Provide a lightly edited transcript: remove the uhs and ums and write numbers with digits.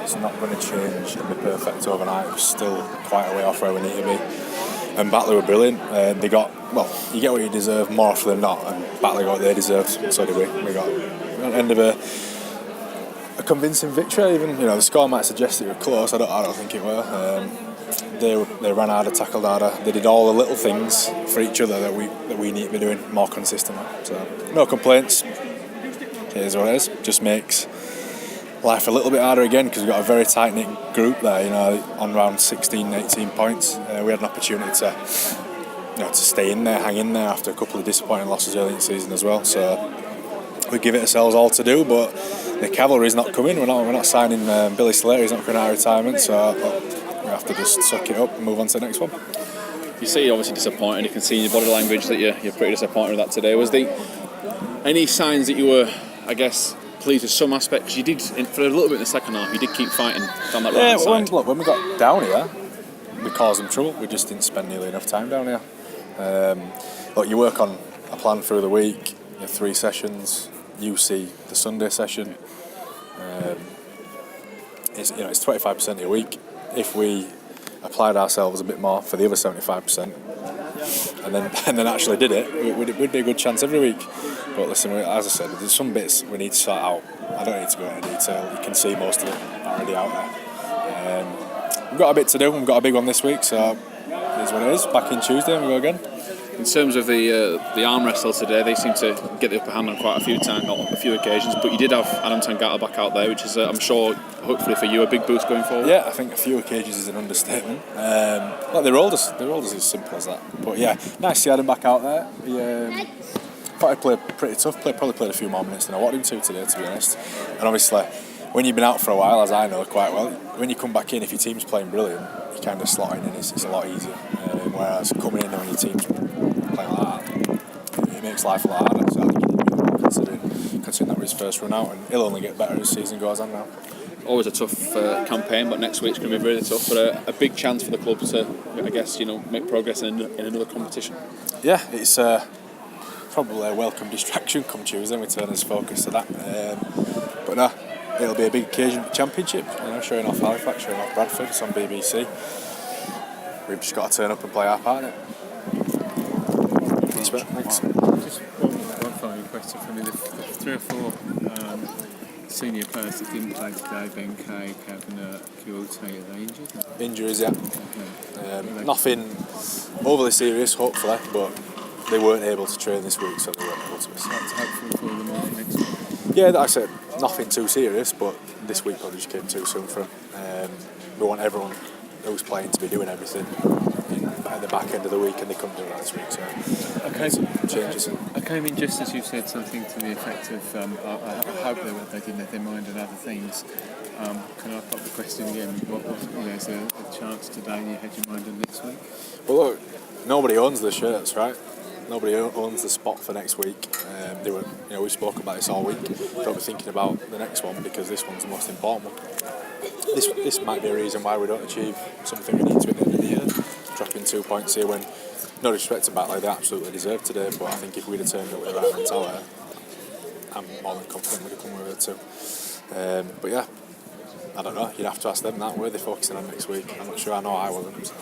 It's not going to change and be perfect overnight. We're still quite a way off where we need to be. And Batley were brilliant. They got, well, you get what you deserve more often than not, and Batley got what they deserved, and so did we. We got at the end of a convincing victory. Even, the score might suggest it were close. I don't think it were. They ran harder, tackled harder. They did all the little things for each other that we need to be doing more consistently. So no complaints. It is what it is. Just makes life a little bit harder again because we've got a very tight-knit group there, on around 16, 18 points. We had an opportunity to stay in there, hang in there after a couple of disappointing losses early in the season as well. So we give it ourselves all to do, but the cavalry's not coming. We're not signing Billy Slater. He's not coming out of retirement, so we have to just suck it up and move on to the next one. You say you're obviously disappointed. You can see in your body language that you're pretty disappointed with that today. Was there any signs that you were, I guess, pleased with some aspects? You did, for a little bit in the second half, you did keep fighting down that right side. Look, when we got down here, we caused them trouble. We just didn't spend nearly enough time down here. Look, you work on a plan through the week. You have 3 sessions. You see the Sunday session. It's 25% of your week. If we applied ourselves a bit more for the other 75%, and then actually did it, we'd be a good chance every week. But listen, as I said, there's some bits we need to sort out. I don't need to go into detail. You can see most of it already out there. We've got a bit to do. We've got a big one this week, so it is what it is. Back in Tuesday and we go again. In terms of the arm wrestle today, they seem to get the upper hand on quite a few times, not a few occasions. But you did have Adam Tangata back out there, which is, I'm sure, hopefully for you, a big boost going forward. Yeah, I think a few occasions is an understatement. They rolled us as simple as that. But yeah, nice to see Adam back out there. He thought he played pretty tough. Probably played a few more minutes than I wanted him to today, to be honest. And obviously, when you've been out for a while, as I know quite well, when you come back in, if your team's playing brilliant, you kind of slot in and it's a lot easier. Whereas coming in when your team's playing like that, it makes life a lot harder. So I think he did really well considering that was his first run out, and he'll only get better as the season goes on now. Always a tough campaign, but next week's going to be really tough. But a big chance for the club to, I guess, make progress in another competition. Yeah, it's probably a welcome distraction come Tuesday and we turn his focus to that. But no, it'll be a big occasion for the Championship, showing off Halifax, showing off Bradford. It's on BBC. We've just got to turn up and play our part in it. Thanks. Just one final question from me. The 3 or 4 senior players that didn't play today, Ben Kay, Kavanagh, Kyoto, are they injured? Injuries, yeah. Okay. Nothing overly serious, hopefully, but they weren't able to train this week, so they weren't able to miss. That's hopeful for them next week. Yeah, like I said, nothing too serious, but this week probably just came too soon for them. We want everyone who's playing to be doing everything at the back end of the week, and they couldn't do that this week, so changes. I came in just as you said something to the effect of I hope they didn't have their mind on other things. Can I pop the question again? Is there a chance today you had your mind on next week? Well, look, nobody owns the shirts, right? Nobody owns the spot for next week. We spoke about this all week. Don't be thinking about the next one because this one's the most important one. This might be a reason why we don't achieve something we need to at the end of the year. Dropping 2 points here when, no disrespect to Batley, they absolutely deserved today. But I think if we'd have turned up with the right mentality, I'm more than confident we'd have come with it too. But yeah, I don't know. You'd have to ask them that. Were they focusing on next week? I'm not sure. I know I wasn't. So.